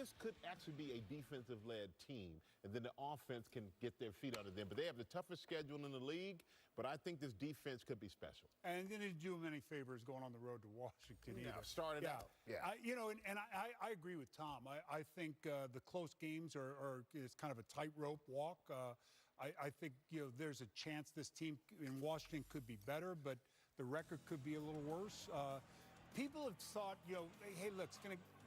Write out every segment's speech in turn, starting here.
this could actually be a defensive-led team, and then the offense can get their feet under them. But they have the toughest schedule in the league, but I think this defense could be special. And they didn't do them any favors going on the road to Washington either. Started out. Yeah. I agree with Tom. I think the close games is kind of a tightrope walk. I think, there's a chance this team in Washington could be better, but the record could be a little worse. People have thought, hey, look,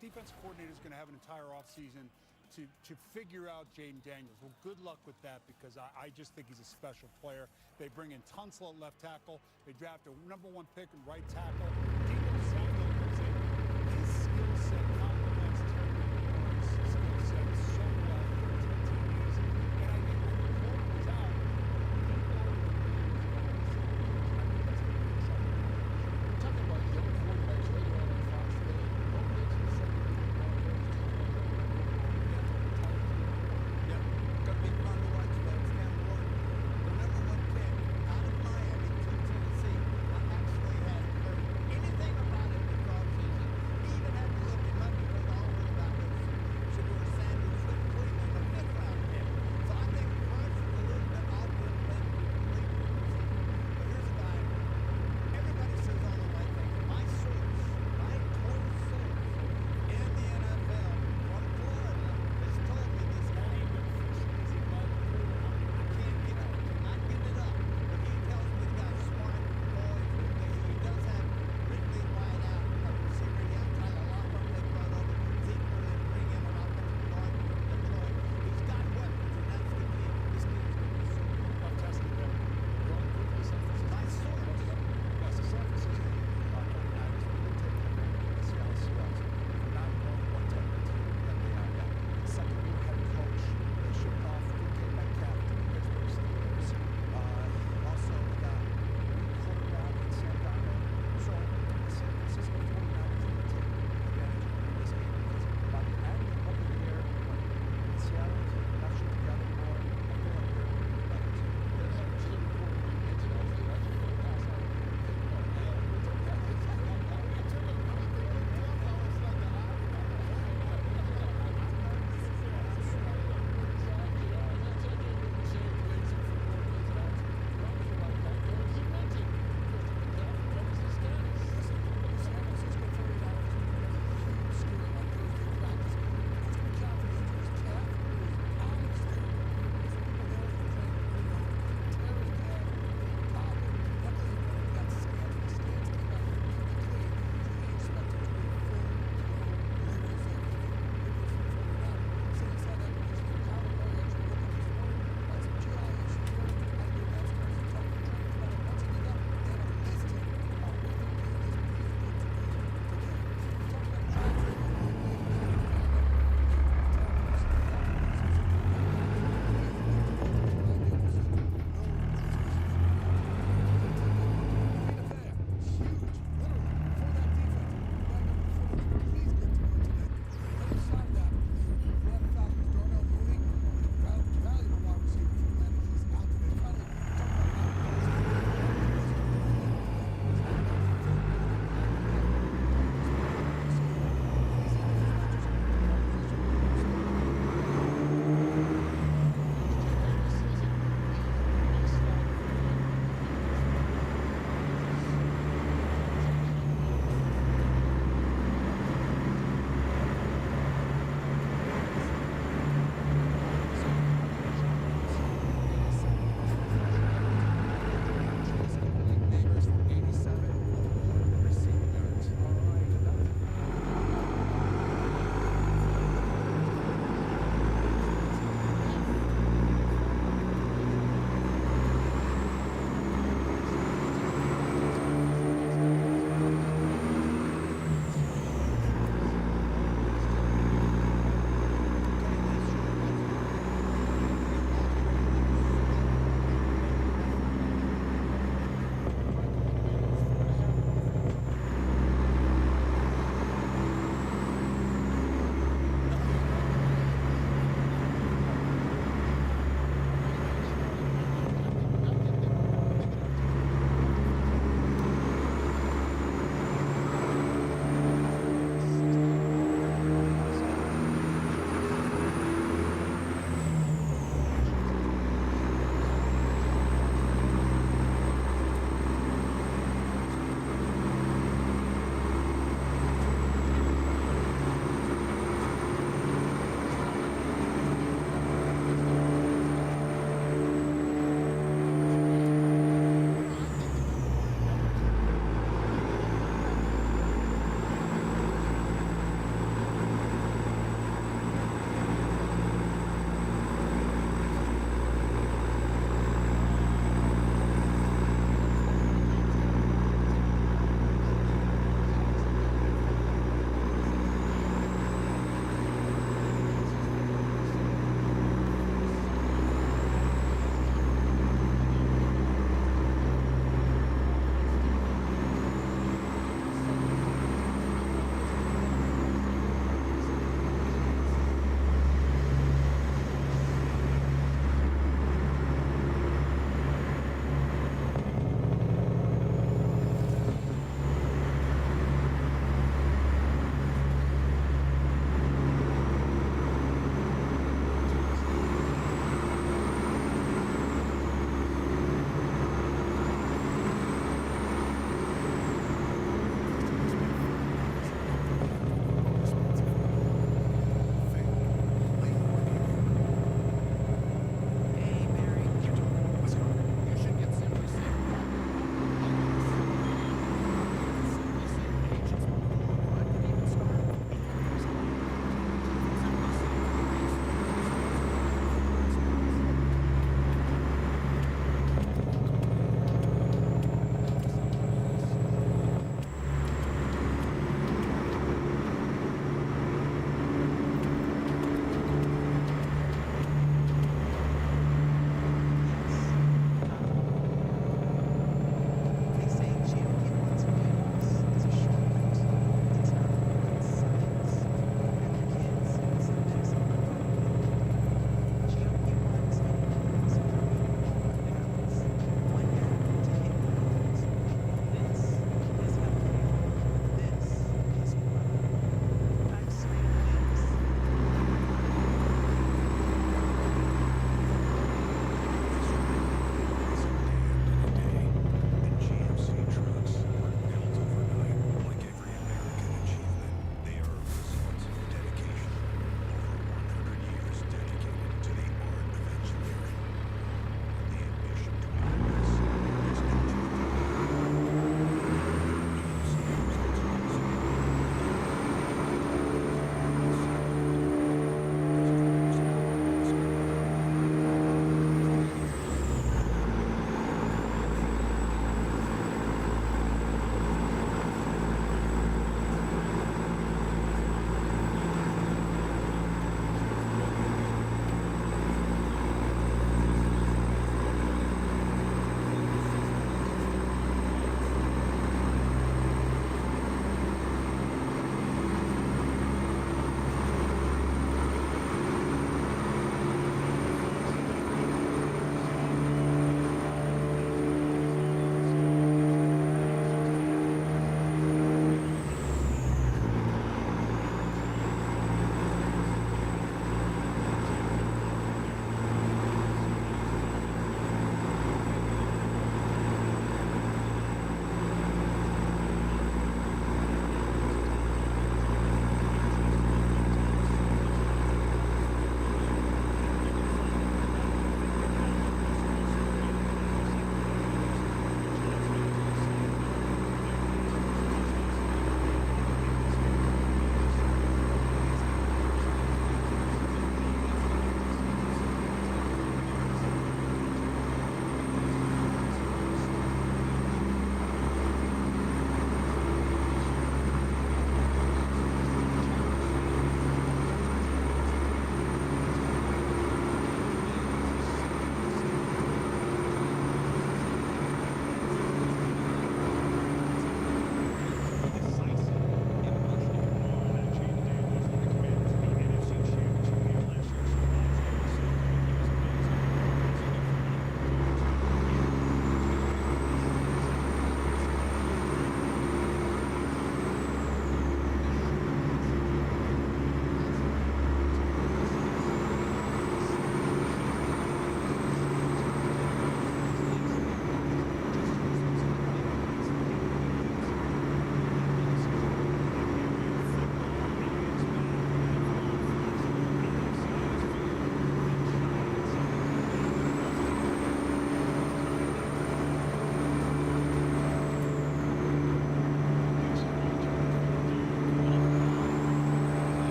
defensive coordinator is going to have an entire offseason to figure out Jayden Daniels. Well, good luck with that, because I just think he's a special player. They bring in Tunsil at left tackle. They draft a #1 pick at right tackle. Deebo Samuel comes in. His skill set complements Terry McLaurin's skill set so well for 10 years. And I think when the quote was out, people are I think that's going to be exciting. We're talking about young quarterbacks later on in Fox today. Don't mention the second Gonna be fun to watch Cam Ward, the #1 pick out of Miami to Tennessee. I actually hadn't heard anything about him before season. He even had to look him up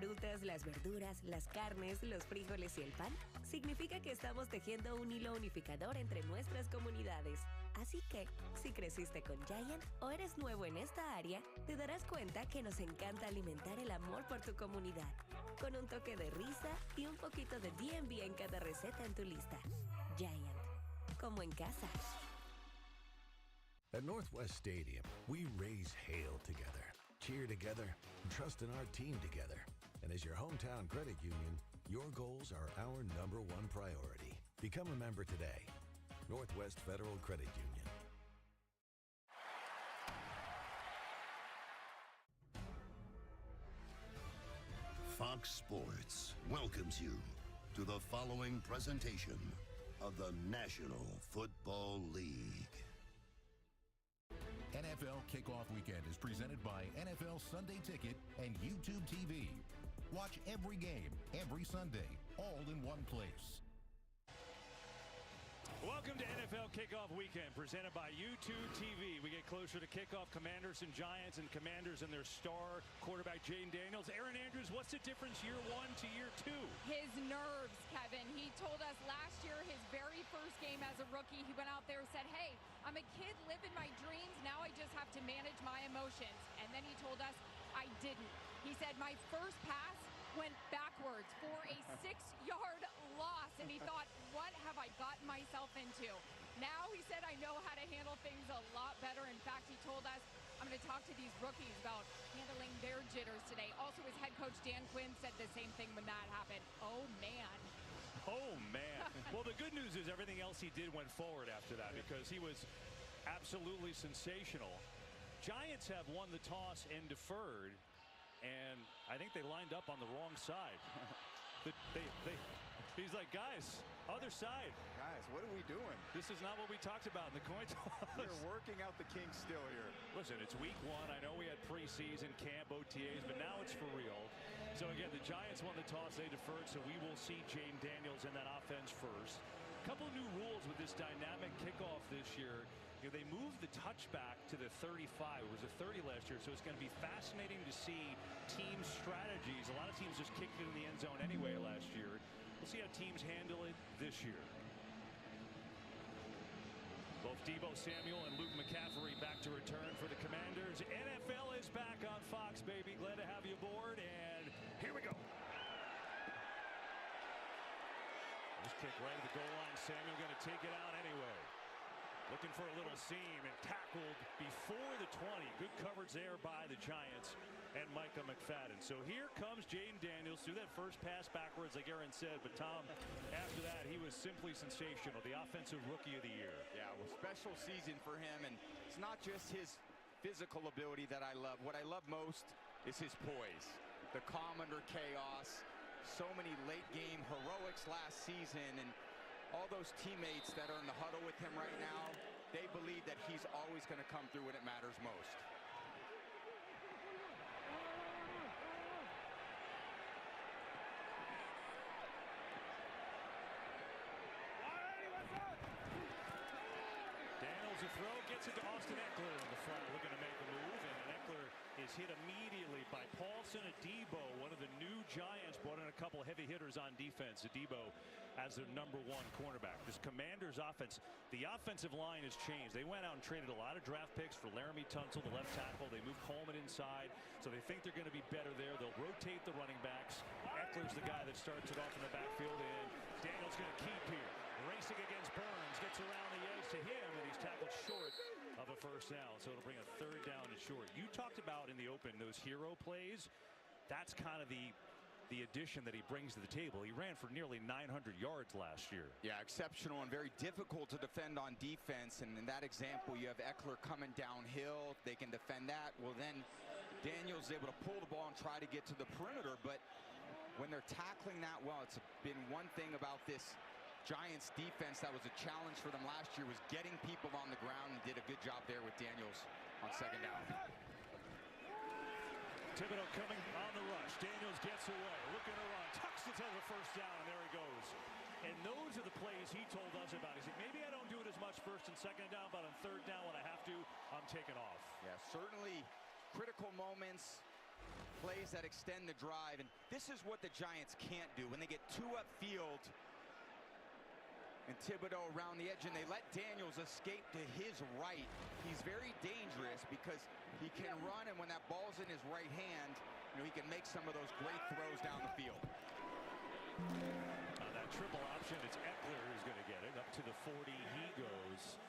frutas, las verduras, las carnes, los frijoles y el pan, significa que estamos tejiendo un hilo unificador entre nuestras comunidades. Así que, si creciste con Giant o eres nuevo en esta área, te darás cuenta que nos encanta alimentar el amor por tu comunidad, con un toque de risa y un poquito de D&B en cada receta en tu lista. Giant, como en casa. At Northwest Stadium, we raise hail together, cheer together, and trust in our team together. And as your hometown credit union, your goals are our #1 priority. Become a member today. Northwest Federal Credit Union. Fox Sports welcomes you to the following presentation of the National Football League. NFL Kickoff Weekend is presented by NFL Sunday Ticket and YouTube TV. Watch every game, every Sunday, all in one place. Welcome to NFL Kickoff Weekend, presented by YouTube TV. We get closer to kickoff. Commanders and Giants, and Commanders and their star quarterback, Jayden Daniels. Aaron Andrews, what's the difference year 1 to year 2? His nerves, Kevin. He told us last year, his very first game as a rookie, he went out there and said, hey, I'm a kid living my dreams. Now I just have to manage my emotions. And then he told us, I didn't. He said, my first pass went backwards for a 6-yard loss, and he thought, what have I gotten myself into? Now he said, I know how to handle things a lot better. In fact, he told us, I'm going to talk to these rookies about handling their jitters today. Also, his head coach, Dan Quinn, said the same thing when that happened. Oh, man. Oh, man. Well, the good news is everything else he did went forward after that, because he was absolutely sensational. Giants have won the toss and deferred, and I think they lined up on the wrong side. He's like, guys, other side. Guys, what are we doing? This is not what we talked about in the coin toss. We're working out the kinks still here. Listen, it's week 1. I know we had preseason camp, OTAs, but now it's for real. So again, the Giants won the toss, they deferred, so we will see Jayden Daniels in that offense first. A couple new rules with this dynamic kickoff this year. You know, they moved the touchback to the 35. It was a 30 last year, so it's going to be fascinating to see team strategies. A lot of teams just kicked it in the end zone anyway last year. We'll see how teams handle it this year. Both Deebo Samuel and Luke McCaffrey back to return for the Commanders. NFL is back on Fox, baby. Glad to have you aboard, and here we go. This kick right at the goal line. Samuel going to take it out anyway. Looking for a little seam and tackled before the 20. Good coverage there by the Giants and Micah McFadden. So here comes Jayden Daniels through that first pass backwards, like Aaron said. But Tom, after that, he was simply sensational. The offensive rookie of the year. Yeah, well, special season for him. And it's not just his physical ability that I love. What I love most is his poise. The calm under chaos. So many late game heroics last season. And all those teammates that are in the huddle with him right now, they believe that he's always going to come through when it matters most. Daniels a throw, gets it to Austin Eckler in the flat, looking to make a move, and Eckler is hit immediately by Paulson Adebo, one of the new Giants. Brought in a couple heavy hitters on defense. Adebo as their #1 cornerback. This Commanders offense, the offensive line has changed. They went out and traded a lot of draft picks for Laramie Tunsil, the left tackle. They moved Coleman inside, so they think they're going to be better there. They'll rotate the running backs. Eckler's the guy that starts it off in the backfield, and Daniels going to keep here. Racing against Burns, gets around the edge to him, and he's tackled short of a first down, so it'll bring a 3rd down and short. You talked about in the open those hero plays. That's kind of the addition that he brings to the table. He ran for nearly 900 yards last year. Yeah, exceptional and very difficult to defend on defense. And in that example, you have Eckler coming downhill. They can defend that. Well, then Daniels is able to pull the ball and try to get to the perimeter. But when they're tackling that well, it's been one thing about this Giants defense that was a challenge for them last year, was getting people on the ground, and did a good job there with Daniels on 2nd down. Thibodeau coming on the rush. Daniels gets away, looking to run, tucks it to the first down, and there he goes. And those are the plays he told us about. He said, maybe I don't do it as much 1st and 2nd down, but on 3rd down when I have to, I'm taking off. Yeah, certainly critical moments. plays that extend the drive, and this is what the Giants can't do. When they get two upfield and Thibodeau around the edge and they let Daniels escape to his right, he's very dangerous because he can run, and when that ball's in his right hand, he can make some of those great throws down the field. That triple option, it's Eckler who's going to get it. Up to the 40 he goes.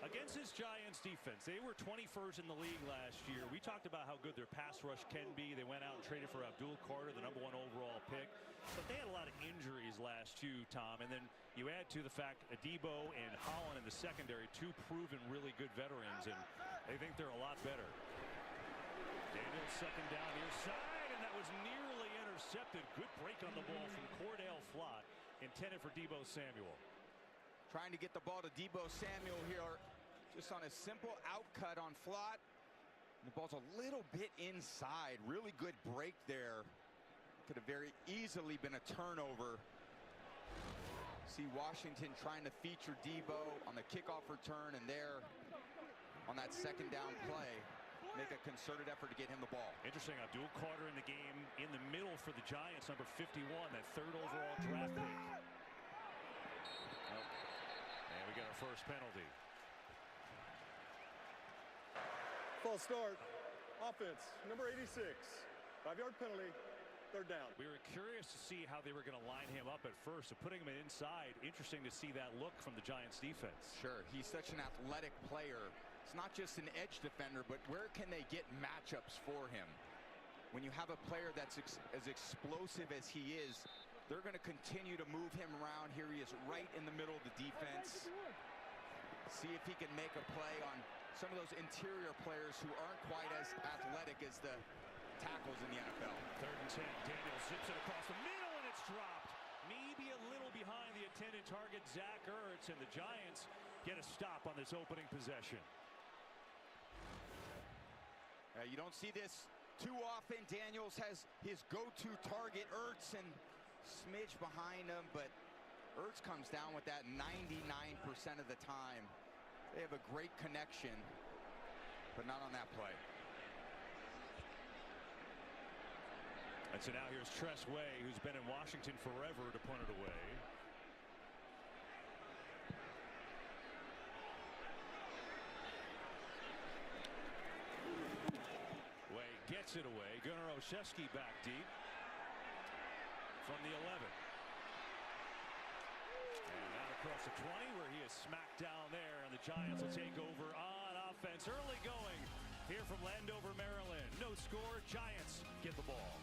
Against this Giants defense, they were 21st in the league last year. We talked about how good their pass rush can be. They went out and traded for Abdul Carter, the #1 overall pick. But they had a lot of injuries last year, Tom. And then you add to the fact Adebo and Holland in the secondary, two proven really good veterans, and they think they're a lot better. Daniels second down near side, and that was nearly intercepted. Good break on the ball from Cordell Flott, intended for Deebo Samuel. Trying to get the ball to Deebo Samuel here, just on a simple outcut on Flott. The ball's a little bit inside. Really good break there. Could have very easily been a turnover. See Washington trying to feature Deebo on the kickoff return, and there on that second down play, make a concerted effort to get him the ball. Interesting, Abdul Carter in the game in the middle for the Giants, number 51, that 3rd overall draft pick. And we got our first penalty. False start. Offense, number 86. 5-yard penalty. 3rd down. We were curious to see how they were going to line him up at first. So putting him inside, interesting to see that look from the Giants defense. Sure, he's such an athletic player. It's not just an edge defender, but where can they get matchups for him? When you have a player that's as explosive as he is, they're going to continue to move him around. Here he is right in the middle of the defense. See if he can make a play on some of those interior players who aren't quite as athletic as the tackles in the NFL. 3rd and 10. Daniels zips it across the middle, and it's dropped. Maybe a little behind the intended target, Zach Ertz, and the Giants get a stop on this opening possession. You don't see this too often. Daniels has his go-to target, Ertz, and smidge behind him, but Ertz comes down with that 99% of the time. They have a great connection, but not on that play. And so now here's Tress Way, who's been in Washington forever, to punt it away. Way gets it away. Gunnar Olszewski back deep from the 11. And out across the 20, where he is smacked down there, and the Giants will take over on offense. Early going here from Landover, Maryland. No score. Giants get the ball.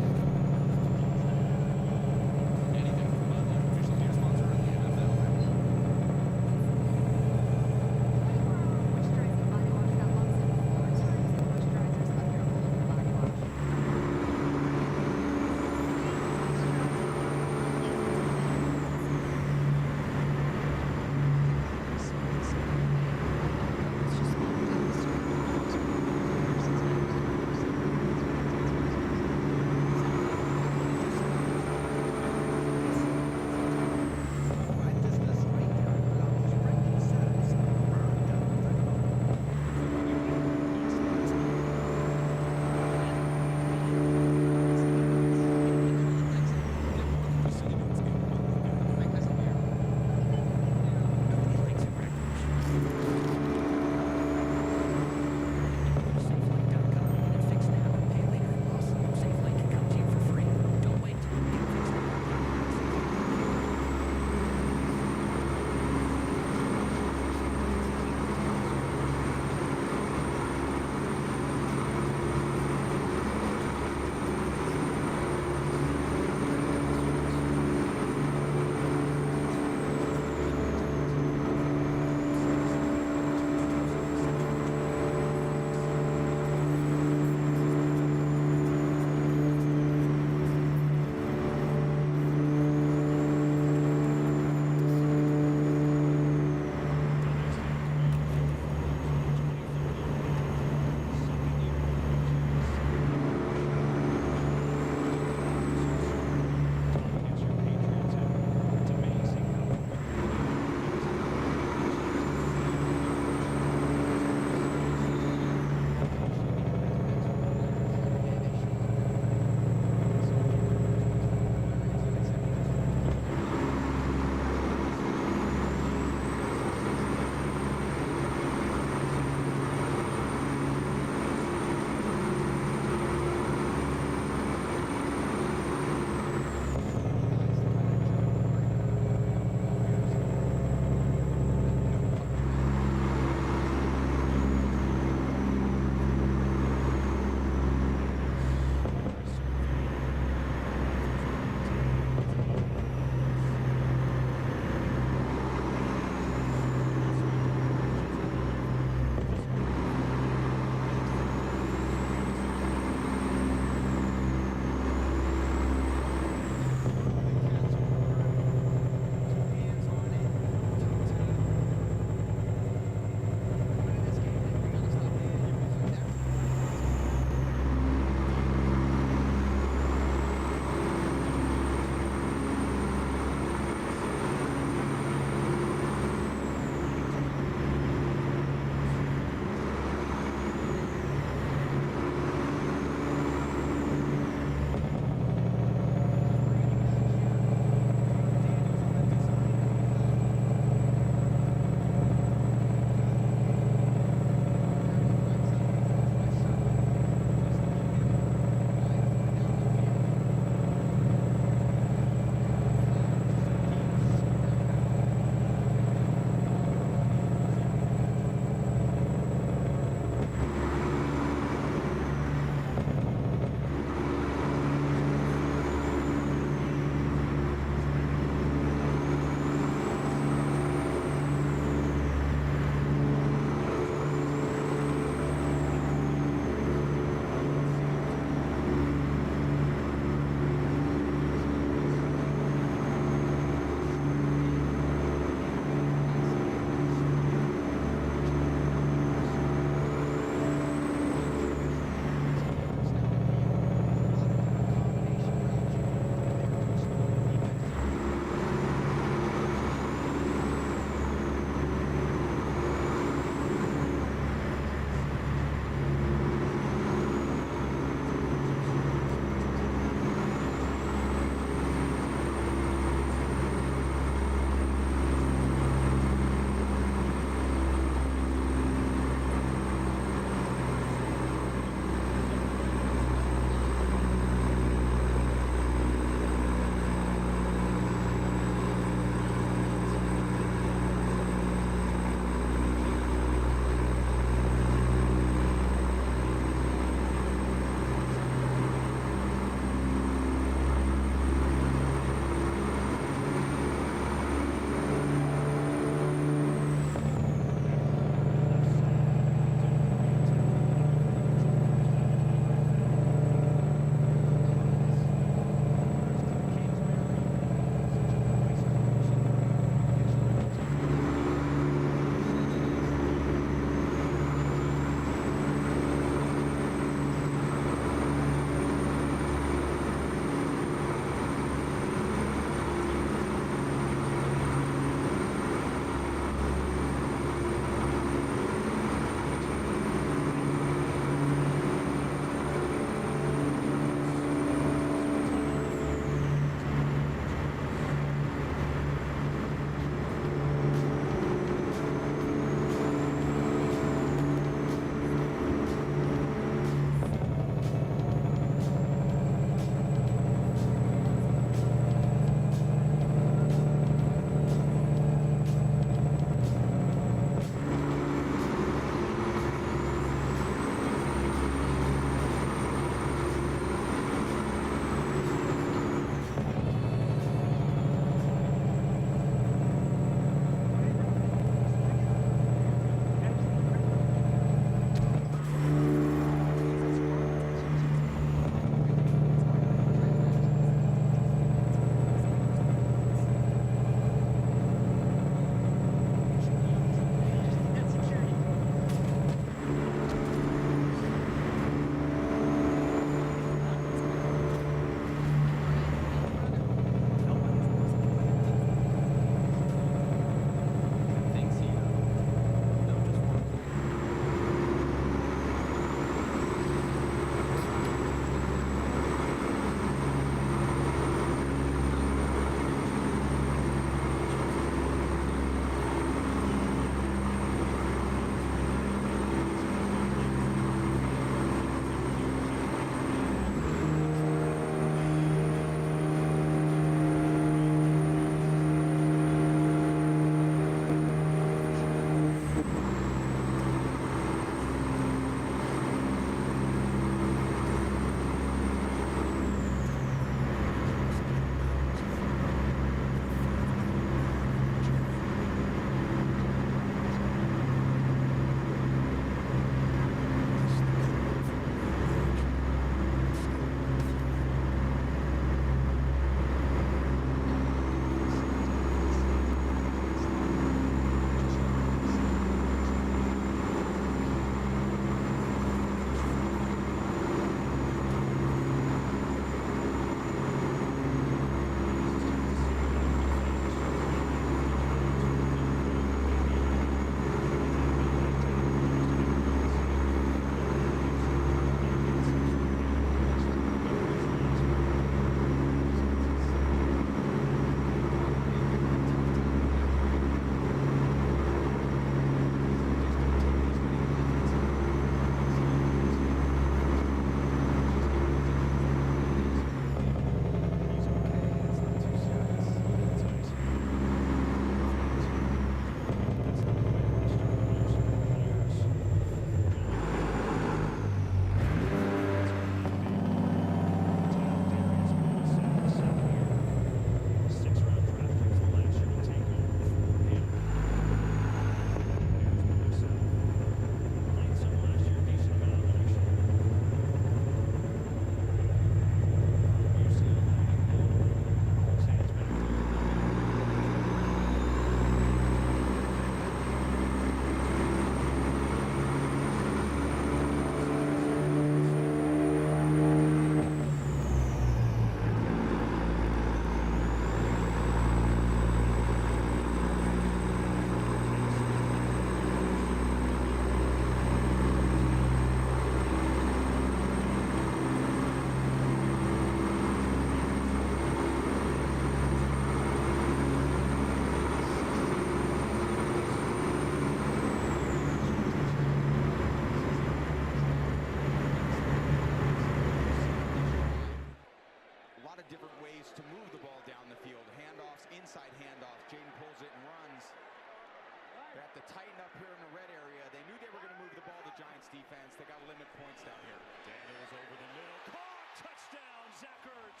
to tighten up here in the red area. They knew they were going to move the ball to Giants defense. They got to limit points down here. Daniels over the middle. Caught! Touchdown, Zach Ertz.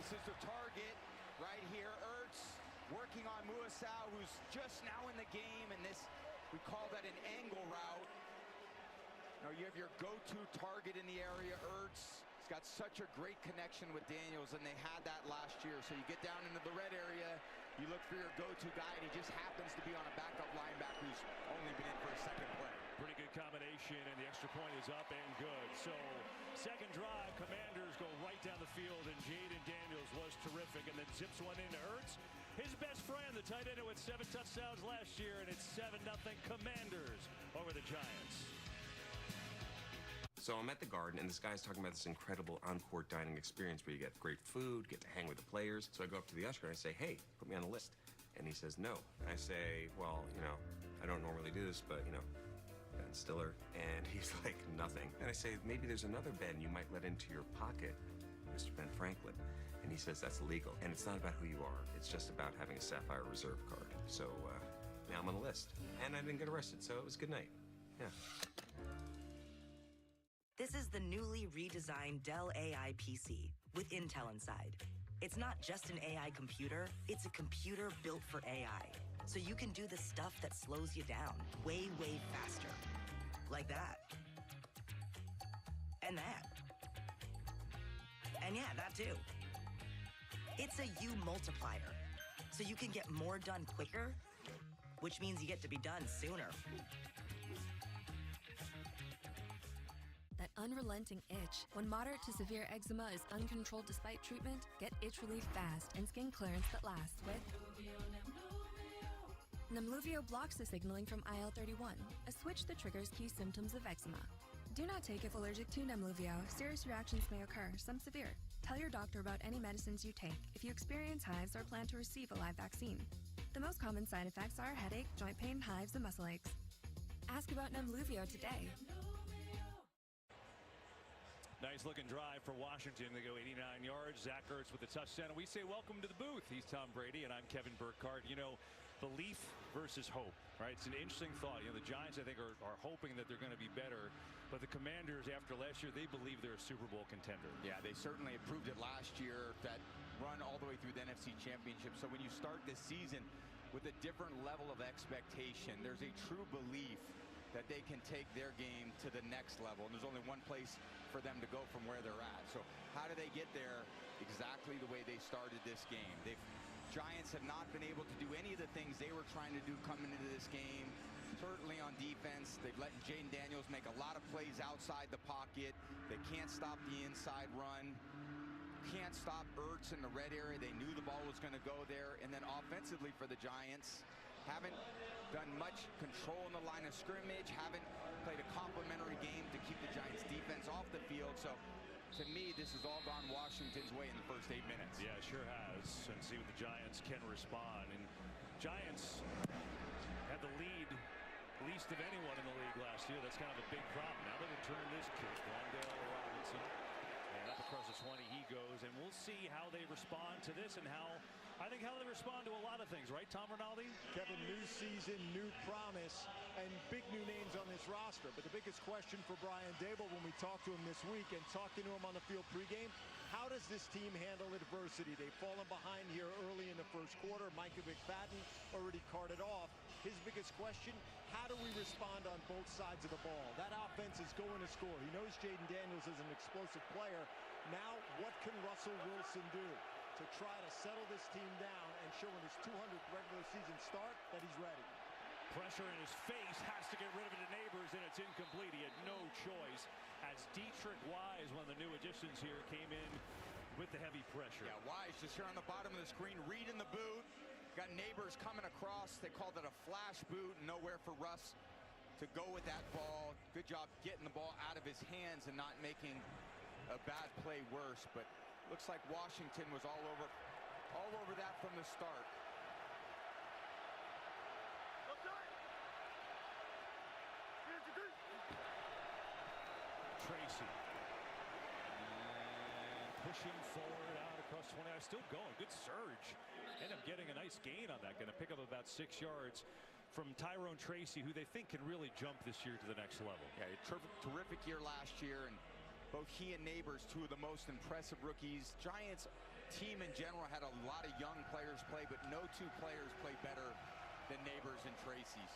This is the target right here. Ertz working on Muasau, who's just now in the game, and this, we call that an angle route. Now you have your go-to target in the area, Ertz. He's got such a great connection with Daniels, and they had that last year. So you get down into the red area, you look for your go-to guy, and he just happens to be on a backup linebacker who's only been in for a second play. Pretty good combination, and the extra point is up and good. So second drive, Commanders go right down the field, and Jaden Daniels was terrific, and then zips one into Ertz. His best friend, the tight end, with 7 touchdowns last year, and it's 7-0 Commanders over the Giants. So I'm at the Garden, and this guy's talking about this incredible on-court dining experience where you get great food, get to hang with the players. So I go up to the usher and I say, hey, put me on the list. And he says, no. And I say, well, you know, I don't normally do this, but, you know, Ben Stiller. And he's like, nothing. And I say, maybe there's another Ben you might let into your pocket, Mr. Ben Franklin. And he says, that's illegal. And it's not about who you are. It's just about having a Sapphire Reserve card. So now I'm on the list. And I didn't get arrested, so it was a good night. Yeah. This is the newly redesigned Dell AI PC with Intel inside. It's not just an AI computer, it's a computer built for AI. So you can do the stuff that slows you down way, way faster. Like that. And that. And yeah, that too. It's a U multiplier. So you can get more done quicker, which means you get to be done sooner. That unrelenting itch. When moderate to severe eczema is uncontrolled despite treatment, get itch relief fast and skin clearance that lasts with Nemluvio blocks the signaling from IL-31, a switch that triggers key symptoms of eczema. Do not take if allergic to Nemluvio. Serious reactions may occur, some severe. Tell your doctor about any medicines you take if you experience hives or plan to receive a live vaccine. The most common side effects are headache, joint pain, hives, and muscle aches. Ask about Nemluvio today. Nice looking drive for Washington. They go 89 yards. Zach Ertz with the touchdown. And we say welcome to the booth. He's Tom Brady, and I'm Kevin Burkhardt. You know, belief versus hope, right? It's an interesting thought. You know, the Giants, I think, are hoping that they're going to be better. But the Commanders, after last year, they believe they're a Super Bowl contender. Yeah, they certainly proved it last year, that run all the way through the NFC Championship. So when you start this season with a different level of expectation, there's a true belief that they can take their game to the next level. And there's only one place for them to go from where they're at. So how do they get there? Exactly the way they started this game. Giants have not been able to do any of the things they were trying to do coming into this game. Certainly on defense, they've let Jaden Daniels make a lot of plays outside the pocket. They can't stop the inside run. Can't stop Ertz in the red area. They knew the ball was going to go there. And then offensively for the Giants, haven't done much control in the line of scrimmage, haven't played a complimentary game to keep the Giants defense off the field. So to me, this has all gone Washington's way in the first 8 minutes. Yeah, it sure has. And see what the Giants can respond. And Giants had the lead least of anyone in the league last year. That's kind of a big problem. Now they return this kick, Wandale Robinson. And up across the 20 he goes. And we'll see how they respond to this and how they respond to a lot of things, right, Tom Rinaldi? Kevin, new season, new promise, and big new names on this roster. But the biggest question for Brian Daboll when we talked to him this week and talking to him on the field pregame, how does this team handle adversity? They've fallen behind here early in the first quarter. Micah McFadden already carted off. His biggest question, how do we respond on both sides of the ball? That offense is going to score. He knows Jaden Daniels is an explosive player. Now, what can Russell Wilson do to try to settle this team down and show in his 200th regular season start that he's ready? Pressure in his face, has to get rid of it to Neighbors, and it's incomplete. He had no choice as Dietrich Wise, one of the new additions here, came in with the heavy pressure. Yeah, Wise just here on the bottom of the screen, Reed in the boot. Got Neighbors coming across. They called it a flash boot. Nowhere for Russ to go with that ball. Good job getting the ball out of his hands and not making a bad play worse. But looks like Washington was all over that from the start. Tracy. And pushing forward out across 20. Still going. Good surge. End up getting a nice gain on that. Going to pick up about 6 yards from Tyrone Tracy, who they think can really jump this year to the next level. Yeah, terrific year last year, and both he and Neighbors, two of the most impressive rookies. Giants team in general had a lot of young players play, but no two players play better than Neighbors and Tracy's.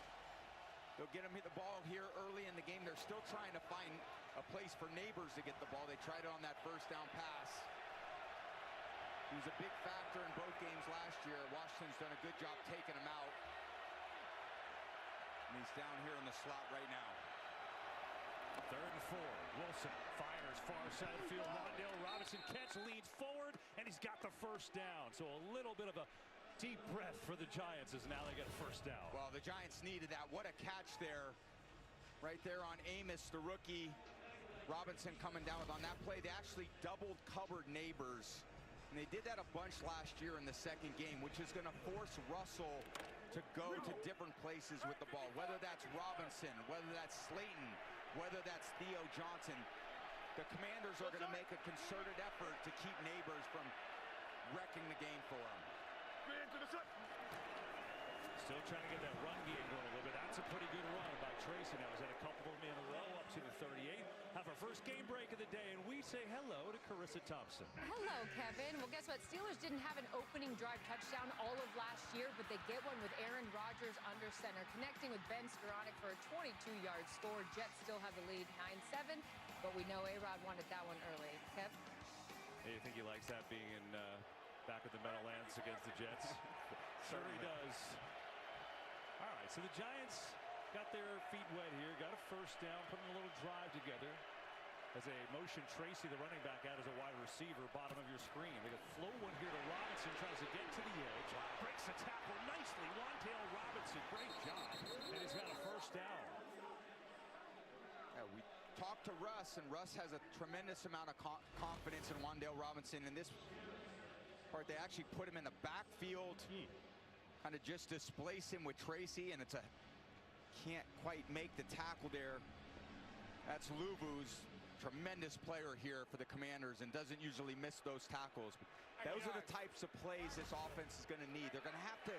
They'll get him hit the ball here early in the game. They're still trying to find a place for Neighbors to get the ball. They tried it on that first down pass. He was a big factor in both games last year. Washington's done a good job taking him out. And he's down here in the slot right now. 3rd and 4. Wilson fires far side of the field. Wan'Dale Robinson catch, leads forward, and he's got the first down. So a little bit of a deep breath for the Giants as now they get a first down. Well, the Giants needed that. What a catch there. Right there on Amos, the rookie. Robinson coming down with on that play. They actually doubled covered Neighbors. And they did that a bunch last year in the second game, which is going to force Russell to go to different places with the ball. Whether that's Robinson, whether that's Slayton, whether that's Theo Johnson. The Commanders are going to make a concerted effort to keep Neighbors from wrecking the game for them. Still trying to get that run game going a little bit. That's a pretty good run by Tracy. Now he's had a couple of them in a row up to the 38. Have our first game break of the day, and we say hello to Carissa Thompson. Hello, Kevin. Well, guess what? Steelers didn't have an opening drive touchdown all of last year, but they get one with Aaron Rodgers under center, connecting with Ben Skoranek for a 22-yard score. Jets still have the lead 9-7, but we know A-Rod wanted that one early. Kev? Hey, you think he likes that being in back of the Meadowlands against the Jets? Sure he does. All right, so the Giants got their feet wet here, got a first down, putting a little drive together. As they motion Tracy, the running back, out as a wide receiver, bottom of your screen. They got flow one here to Robinson, tries to get to the edge, breaks the tackle nicely. Wan'Dale Robinson, great job, and he's got a first down. Yeah, we talked to Russ, and Russ has a tremendous amount of confidence in Wan'Dale Robinson. In this part, they actually put him in the backfield, kind of just displace him with Tracy, and it's a can't quite make the tackle there. That's Luvu's tremendous player here for the Commanders and doesn't usually miss those tackles. Those are the types of plays this offense is going to need. They're going to have to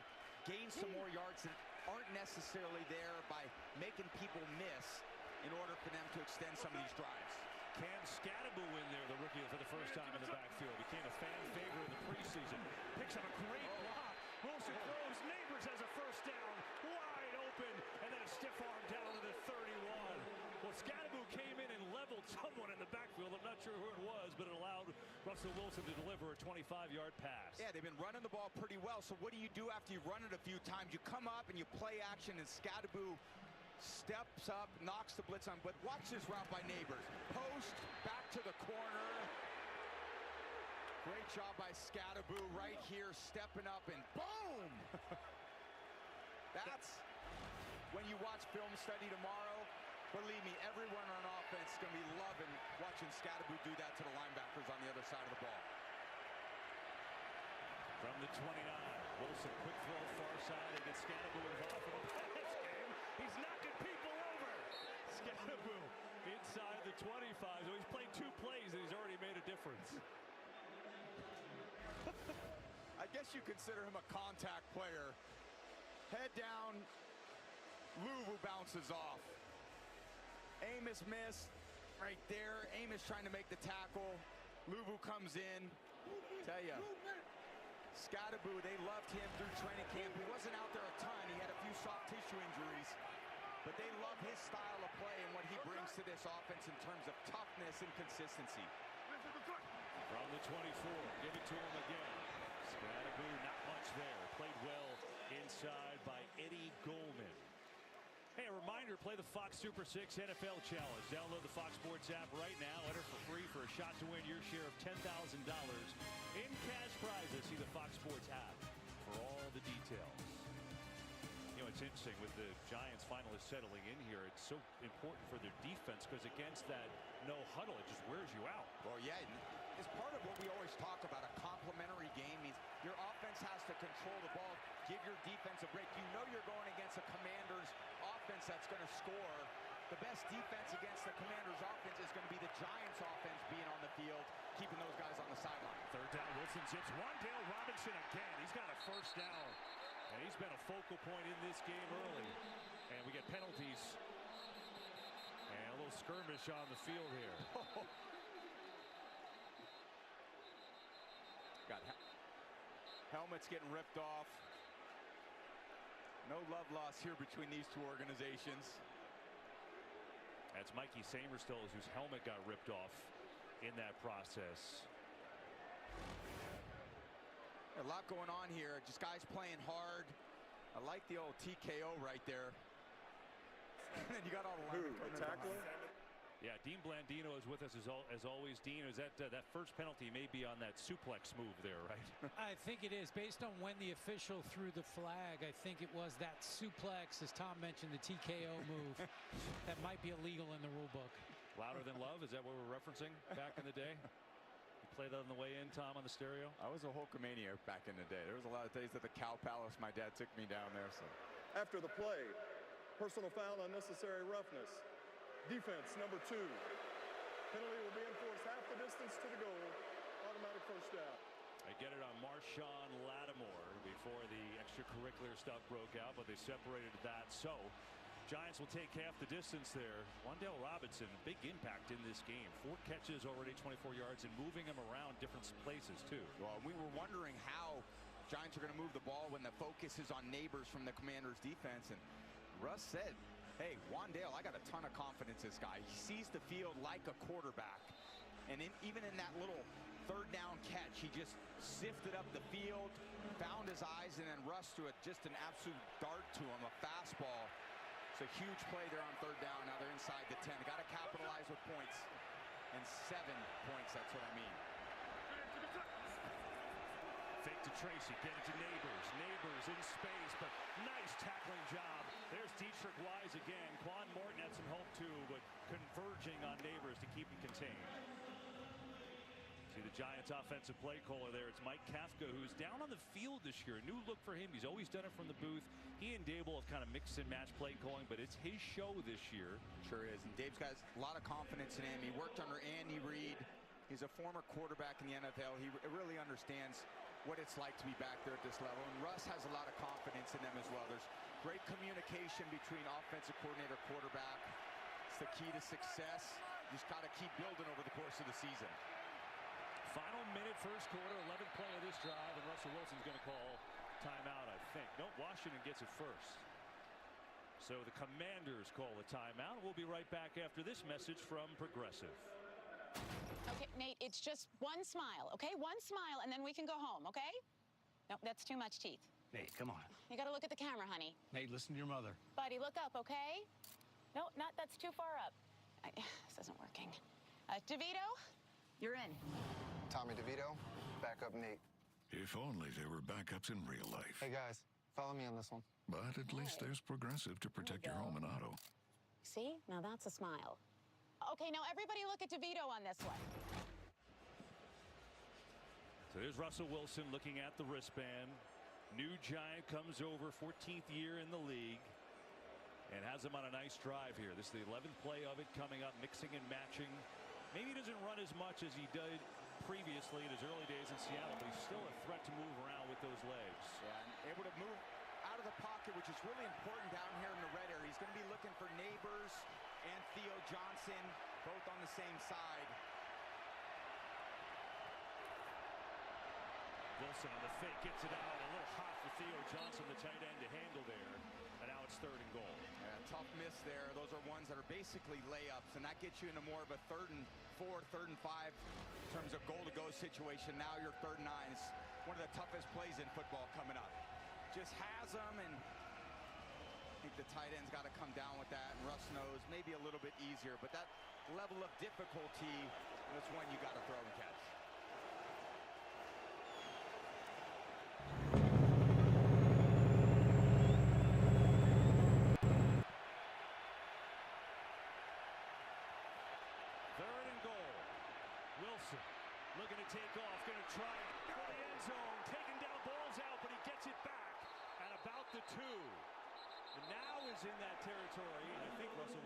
gain some more yards that aren't necessarily there by making people miss in order for them to extend some of these drives. Cam Skattebo in there, the rookie, for the first time in the backfield. Became a fan favorite in the preseason. Picks up a great block. Wilson throws. Neighbors has a first down. Wide open. And then a stiff arm down to the 31. Well, Skattebo came in and leveled someone in the backfield. I'm not sure who it was, but it allowed Russell Wilson to deliver a 25-yard pass. Yeah, they've been running the ball pretty well. So what do you do after you run it a few times? You come up and you play action, and Skattebo steps up, knocks the blitz on. But watch this route by Neighbors. Post, back to the corner. Great job by Skattebo right here, stepping up, and boom! That's when you watch film study tomorrow. Believe me, everyone on offense is going to be loving watching Skattebo do that to the linebackers on the other side of the ball. From the 29, Wilson, quick throw far side. They get Skattebo involved in the pass game. He's knocking people over. Skattebo inside the 25. So he's played 2 plays and he's already made a difference. I guess you consider him a contact player. Head down, Luvu bounces off. Amos missed right there. Amos trying to make the tackle. Luvu comes in. Tell ya, Skattebo, they loved him through training camp. He wasn't out there a ton. He had a few soft tissue injuries. But they love his style of play and what he brings to this offense in terms of toughness and consistency. From the 24, give it to him again. Skattebo, not much there. Played well inside by Eddie Goldman. Hey, a reminder, play the Fox Super 6 NFL Challenge. Download the Fox Sports app right now. Enter for free for a shot to win your share of $10,000 in cash prizes. See the Fox Sports app for all the details. You know, it's interesting with the Giants finally settling in here. It's so important for their defense because against that no huddle, it just wears you out. Well, yeah, it's part of what we always talk about. A complementary game means your offense has to control the ball, give your defense a break. You know you're going against a Commander's offense that's going to score, the best defense against the Commanders' offense is going to be the Giants' offense being on the field, keeping those guys on the sideline. Third down, Wilson zips Wan'Dale Robinson again. He's got a first down, and he's been a focal point in this game early. And we get penalties. And a little skirmish on the field here. Got helmets getting ripped off. No love lost here between these two organizations. That's Mikey Samerstills, whose helmet got ripped off in that process. A lot going on here. Just guys playing hard. I like the old TKO right there. And then you got all the linemen coming in. Yeah, Dean Blandino is with us as always. Dean, is that that first penalty may be on that suplex move there, right? I think it is. Based on when the official threw the flag, I think it was that suplex, as Tom mentioned, the TKO move. That might be illegal in the rule book. Louder Than Love, is that what we're referencing back in the day? You played that on the way in, Tom, on the stereo? I was a Hulkamania back in the day. There was a lot of days at the Cow Palace. My dad took me down there. So. After the play, personal foul, unnecessary roughness. Defense, number 2. Penalty will be enforced half the distance to the goal. Automatic first down. They get it on Marshawn Lattimore before the extracurricular stuff broke out, but they separated that. So Giants will take half the distance there. Wan'Dale Robinson, big impact in this game. 4 catches already, 24 yards, and moving him around different places, too. Well, we were wondering how Giants are going to move the ball when the focus is on Neighbors from the Commanders' defense. And Russ said, hey, Wan'Dale, I got a ton of confidence in this guy. He sees the field like a quarterback. And even in that little third down catch, he just sifted up the field, found his eyes, and then Russ threw it just an absolute dart to him, a fastball. It's a huge play there on third down. Now they're inside the 10. Got to capitalize with points. And 7 points, that's what I mean. Fake to Tracy, get it to Neighbors. Neighbors in space, but nice tackling job. There's Dietrich Wise again. Quan Morton had some help too, but converging on Neighbors to keep him contained. See the Giants offensive play caller there. It's Mike Kafka, who's down on the field this year. A new look for him. He's always done it from the booth. He and Dable have kind of mixed and matched play calling, but it's his show this year. Sure is. And Dave's got a lot of confidence in him. He worked under Andy Reid. He's a former quarterback in the NFL. He really understands what it's like to be back there at this level. And Russ has a lot of confidence in them as well. There's great communication between offensive coordinator, quarterback. It's the key to success. You just got to keep building over the course of the season. Final minute, first quarter, 11th play of this drive, and Russell Wilson's going to call timeout, I think. No, Washington gets it first. So the Commanders call a timeout. We'll be right back after this message from Progressive. Okay, Nate, it's just one smile, okay? One smile, and then we can go home, okay? No, that's too much teeth. Nate, come on. You got to look at the camera, honey. Nate, listen to your mother. Buddy, look up, okay? No, that's too far up. This isn't working. DeVito, you're in. Tommy DeVito, backup Nate. If only there were backups in real life. Hey, guys, follow me on this one. But at least there's Progressive to protect your home and auto. See? Now that's a smile. Okay, now everybody look at DeVito on this one. So there's Russell Wilson looking at the wristband. New Giant comes over, 14th year in the league, and has him on a nice drive here. This is the 11th play of it coming up, mixing and matching. Maybe he doesn't run as much as he did previously in his early days in Seattle, but he's still a threat to move around with those legs. Yeah, and able to move out of the pocket, which is really important down here in the red area. He's going to be looking for Neighbors and Theo Johnson, both on the same side. Wilson on the fake, gets it out. A little hot for Theo Johnson, the tight end, to handle there. And now it's 3rd and goal. Yeah, tough miss there. Those are ones that are basically layups, and that gets you into more of a 3rd and 4, 3rd and 5 in terms of goal-to-go situation. Now you're 3rd and 9. It's one of the toughest plays in football coming up. Just has them, and I think the tight end's got to come down with that, and Russ knows maybe a little bit easier, but that level of difficulty, that's one you got to throw and catch. Looking to take off, going to try it for the end zone, taking down, balls out, but he gets it back at about the 2. And now is in that territory, and I think Russell